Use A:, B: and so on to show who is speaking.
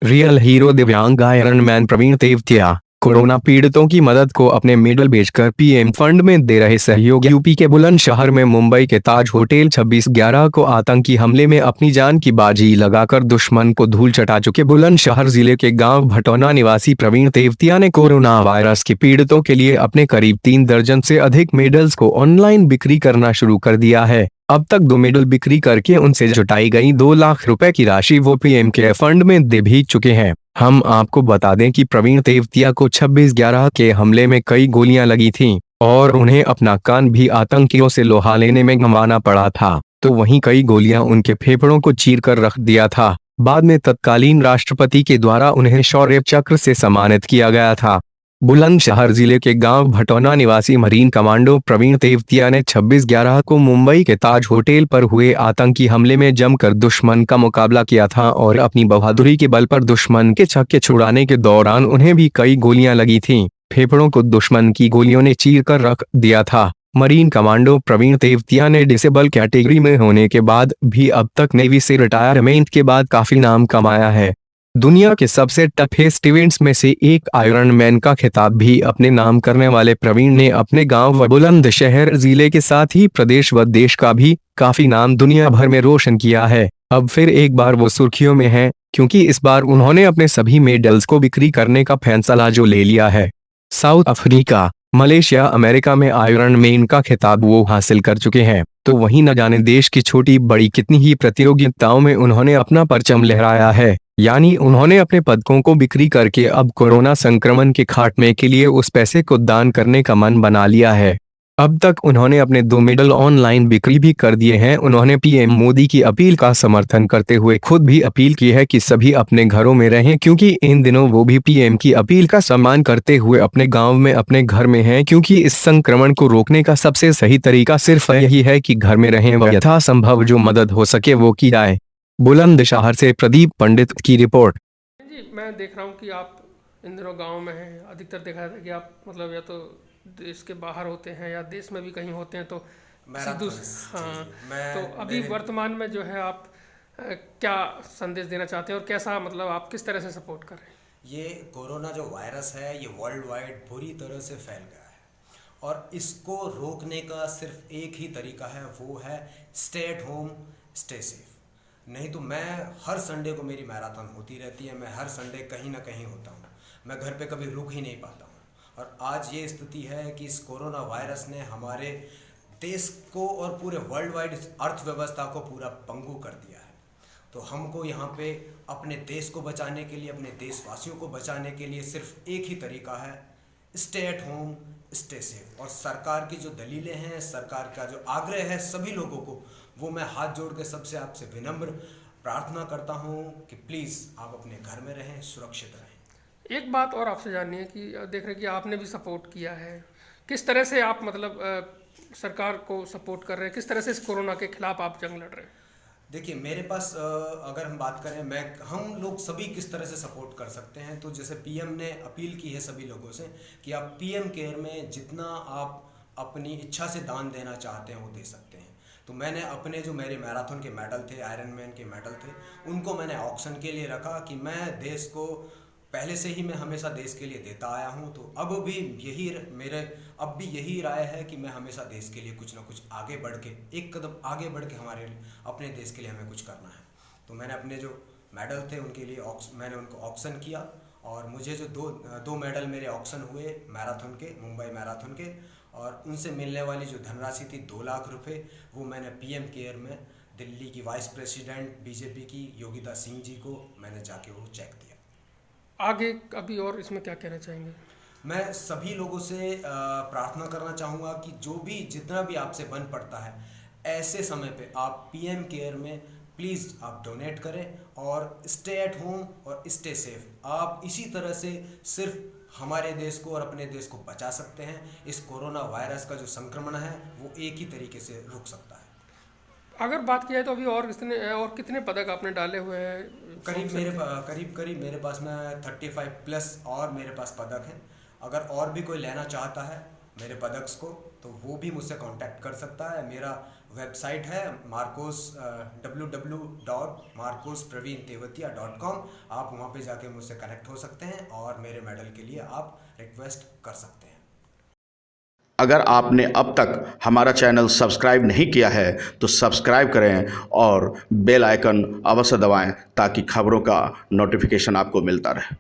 A: Real hero दिव्यांग iron man Praveen Tevatia corona पीड़ितों की मदद को अपने मेडल बेचकर पीएम फंड में दे रहे सहयोग। यूपी के बुलंदशहर में मुंबई के ताज होटल 26/11 को आतंकी हमले में अपनी जान की बाजी लगाकर दुश्मन को धूल चटा चुके बुलंदशहर जिले के गांव भटौना निवासी प्रवीण तेवतिया ने कोरोना वायरस के पीड़ितों के लिए अपने करीब 3 दर्जन से अधिक मेडल्स को ऑनलाइन बिक्री करना शुरू कर दिया है। अब तक 2 मेडल बिक्री करके उनसे जुटाई गई 2 लाख रुपए की राशि वो पीएम के फंड में दे भी चुके हैं। हम आपको बता दें कि प्रवीण तेवतिया को 26/11 के हमले में कई गोलियां लगी थीं और उन्हें अपना कान भी आतंकियों से लोहा लेने में गंवाना पड़ा था। तो वहीं कई गोलियां उनके फेफड़ों को चीर कर रख दिया था। बाद में तत्कालीन राष्ट्रपति के द्वारा उन्हें शौर्य चक्र से सम्मानित किया गया था। बुलंदशहर जिले के गांव भटौना निवासी मरीन कमांडो प्रवीण तेवतिया ने 26/11 को मुंबई के ताज होटल पर हुए आतंकी हमले में जमकर दुश्मन का मुकाबला किया था और अपनी बहादुरी के बल पर दुश्मन के छक्के छुड़ाने के दौरान उन्हें भी कई गोलियां लगी थीं। फेफड़ों को दुश्मन की गोलियों ने चीर कर रख दिया था। मरीन कमांडो प्रवीण तेवतिया ने डिसेबल कैटेगरी में होने के बाद भी अब तक नेवी से रिटायरमेंट के बाद काफी नाम कमाया है। दुनिया के सबसे टफेस्ट इवेंट्स में से एक आयरन मैन का खिताब भी अपने नाम करने वाले प्रवीण ने अपने गांव व बुलंदशहर जिले के साथ ही प्रदेश व देश का भी काफी नाम दुनिया भर में रोशन किया है। अब फिर एक बार वो सुर्खियों में हैं, क्योंकि इस बार उन्होंने अपने सभी मेडल्स को बिक्री करने का फैसला जो ले लिया है। साउथ अफ्रीका, मलेशिया, अमेरिका में आयरन मैन का खिताब वो हासिल कर चुके हैं, तो वहीं न जाने देश की छोटी बड़ी कितनी ही प्रतियोगिताओं में उन्होंने अपना परचम लहराया है। यानी उन्होंने अपने पदकों को बिक्री करके अब कोरोना संक्रमण के खात्मे के लिए उस पैसे को दान करने का मन बना लिया है। अब तक उन्होंने अपने 2 मेडल ऑनलाइन बिक्री भी कर दिए हैं। उन्होंने पीएम मोदी की अपील का समर्थन करते हुए खुद भी अपील की है कि सभी अपने घरों में रहें, क्योंकि इन दिनों वो भी पीएम की अपील का सम्मान करते हुए अपने गांव में अपने घर में हैं, क्योंकि इस संक्रमण को रोकने का सबसे सही तरीका सिर्फ यही है कि घर में रहें व यथासंभव जो मदद हो सके वो की जाए। बुलंदशहर से प्रदीप पंडित की रिपोर्ट।
B: जी, मैं देख रहा हूँ कि आप इन दिनों गांव में हैं। अधिकतर देखा जाता है कि आप मतलब या तो देश के बाहर होते हैं या देश में भी कहीं होते हैं, तो किसी
C: मैराथन्स। जी
B: हाँ।
C: जी
B: तो
C: मैं
B: अभी
C: मेरे
B: वर्तमान में जो है आप क्या संदेश देना चाहते हैं और कैसा मतलब आप किस तरह से सपोर्ट कर रहे हैं?
C: ये कोरोना जो वायरस है ये वर्ल्ड वाइड बुरी तरह से फैल गया है और इसको रोकने का सिर्फ एक ही तरीका है, वो है stay at home, stay safe. नहीं तो मैं हर संडे को मेरी मैराथन होती रहती है, मैं हर संडे कहीं ना कहीं होता हूँ, मैं घर पे कभी रुक ही नहीं पाता हूँ। और आज ये स्थिति है कि इस कोरोना वायरस ने हमारे देश को और पूरे वर्ल्ड वाइड अर्थव्यवस्था को पूरा पंगु कर दिया है। तो हमको यहाँ पे अपने देश को बचाने के लिए, अपने देशवासियों को बचाने के लिए सिर्फ एक ही तरीका है, stay at home, stay safe. और सरकार की जो दलीलें हैं, सरकार का जो आग्रह है सभी लोगों को, वो मैं हाथ जोड़ के सबसे आपसे विनम्र प्रार्थना करता हूँ कि प्लीज़ आप अपने घर में रहें, सुरक्षित रहें।
B: एक बात और आपसे जाननी है कि देख रहे हैं कि आपने भी सपोर्ट किया है, किस तरह से आप मतलब सरकार को सपोर्ट कर रहे हैं, किस तरह से इस कोरोना के खिलाफ आप जंग लड़ रहे हैं?
C: देखिए मेरे पास अगर हम बात करें, मैं हम लोग सभी किस तरह से सपोर्ट कर सकते हैं, तो जैसे पीएम ने अपील की है सभी लोगों से कि आप पीएम केयर में जितना आप अपनी इच्छा से दान देना चाहते हैं वो दे सकते हैं। तो मैंने अपने जो मेरे मैराथन के मेडल थे, आयरन मैन के मेडल थे, उनको मैंने ऑक्शन के लिए रखा कि मैं देश को पहले से ही मैं हमेशा देश के लिए देता आया हूँ। तो अब भी यही मेरे अब भी यही राय है कि मैं हमेशा देश के लिए कुछ ना कुछ आगे बढ़ के, एक कदम आगे बढ़ के हमारे अपने देश के लिए हमें कुछ करना है। तो मैंने अपने जो मेडल थे उनके लिए मैंने उनको ऑक्शन किया और मुझे जो दो मेडल मेरे ऑक्शन हुए मैराथन के, मुंबई मैराथन के, और उनसे मिलने वाली जो धनराशि थी 2 लाख रुपये, वो मैंने पीएम केयर में दिल्ली की वाइस प्रेसिडेंट बीजेपी की योगिता सिंह जी को मैंने जाके वो चेक दिया।
B: आगे अभी और इसमें क्या कहना चाहेंगे?
C: मैं सभी लोगों से प्रार्थना करना चाहूँगा कि जो भी जितना भी आपसे बन पड़ता है, ऐसे समय पे आप पीएम केयर में प्लीज़ आप डोनेट करें और स्टे एट होम और स्टे सेफ। आप इसी तरह से सिर्फ हमारे देश को और अपने देश को बचा सकते हैं। इस कोरोना वायरस का जो संक्रमण है वो एक ही तरीके से रुक सकता है।
B: अगर बात की जाए तो अभी और कितने पदक आपने डाले हुए हैं?
C: करीब मेरे पास में 35 प्लस और मेरे पास पदक हैं। अगर और भी कोई लेना चाहता है मेरे पदक्स को, तो वो भी मुझसे कांटेक्ट कर सकता है। मेरा वेबसाइट है मार्कोस www.marcospraveentewatia.com। आप वहाँ पे जाके मुझसे कनेक्ट हो सकते हैं और मेरे मेडल के लिए आप रिक्वेस्ट कर सकते हैं।
D: अगर आपने अब तक हमारा चैनल सब्सक्राइब नहीं किया है तो सब्सक्राइब करें और बेल आइकन अवश्य दबाएं ताकि खबरों का नोटिफिकेशन आपको मिलता रहे।